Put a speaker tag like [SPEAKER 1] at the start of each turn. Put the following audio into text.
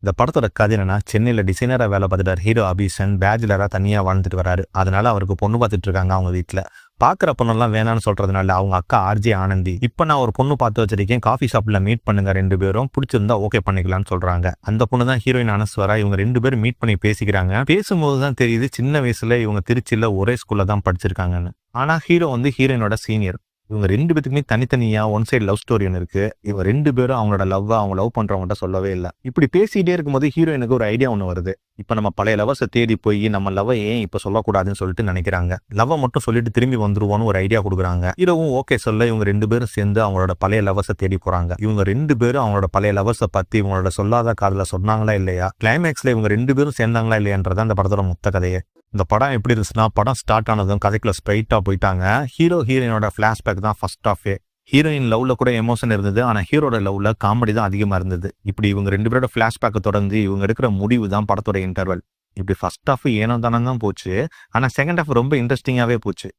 [SPEAKER 1] இந்த படத்தோட கதை என்னன்னா, சென்னையில டிசைனரா வேலை பார்த்துட்டார் ஹீரோ அபிஷன். பேச்சுலரா தனியா வாழ்ந்துட்டு வராரு. அதனால அவருக்கு பொண்ணு பார்த்துட்டு இருக்காங்க அவங்க வீட்டுல. பாக்குற பொண்ணெல்லாம் வேணான்னு சொல்றதுனால அவங்க அக்கா ஆர்ஜே ஆனந்தி, இப்ப நான் ஒரு பொண்ணு பார்த்து வச்சிருக்கேன், காஃபி ஷாப்ல மீட் பண்ணுங்க, 2 பேரும் பிடிச்சிருந்தா ஓகே பண்ணிக்கலாம்னு சொல்றாங்க. அந்த பொண்ணு தான் ஹீரோயின் அனஸ்வரா. இவங்க 2 பேரும் மீட் பண்ணி பேசிக்கிறாங்க. பேசும்போதுதான் தெரியுது சின்ன வயசுல இவங்க திருச்சியில ஒரே ஸ்கூல்ல தான் படிச்சிருக்காங்கன்னு. ஆனா ஹீரோ வந்து ஹீரோயினோட சீனியர். இவங்க 2 பேத்துக்குமே தனித்தனியா ஒன் சைடு லவ் ஸ்டோரி ஒன்று இருக்கு. இவங்க 2 பேரும் அவங்களோட அவங்க லவ் பண்றவங்ககிட்ட சொல்லவே இல்லை. இப்படி பேசிட்டே இருக்கும்போது ஹீரோயினுக்கு ஒரு ஐடியா ஒன்று வருது. இப்ப நம்ம பழைய லவர்ஸை தேடி போய் நம்ம லவ் ஏன் இப்ப சொல்லக்கூடாதுன்னு சொல்லிட்டு நினைக்கிறாங்க. லவ் மட்டும் சொல்லிட்டு திரும்பி வந்துருவோன்னு ஒரு ஐடியா கொடுக்குறாங்க. ஹீரோவும் ஓகே சொல்ல இவங்க 2 பேரும் சேர்ந்து அவங்களோட பழைய லவர்ஸை தேடி போறாங்க. இவங்க 2 பேரும் அவங்களோட பழைய லவர்ஸை பத்தி இவங்களோட சொல்லாத காதல சொன்னாங்களா இல்லையா, கிளைமேக்ஸ்ல இவங்க 2 பேரும் சேர்ந்தாங்களா இல்லையான்றதான் அந்த படத்தோட மொத்த கதையே. இந்த படம் எப்படி இருந்துச்சுன்னா, படம் ஸ்டார்ட் ஆனதும் கதைக்குள்ள ஸ்ட்ரைட்டா போயிட்டாங்க. ஹீரோ ஹீரோயினோட பிளாஷ்பேக் தான் ஃபர்ஸ்ட் ஆஃபே. ஹீரோயின் லவ்ல கூட எமோஷன் இருந்தது, ஆனா ஹீரோட லவ்ல காமெடி தான் அதிகமா இருந்தது. இப்படி இவங்க 2 பேரோட பிளாஷ்பேக்கை தொடர்ந்து இவங்க எடுக்கிற முடிவு தான் படத்தோட இன்டர்வல். இப்படி ஃபர்ஸ்ட் ஆஃப் ஏனோ தானே தான் போச்சு, ஆனா செகண்ட் ஆஃப் ரொம்ப இன்ட்ரெஸ்டிங்காவே போச்சு.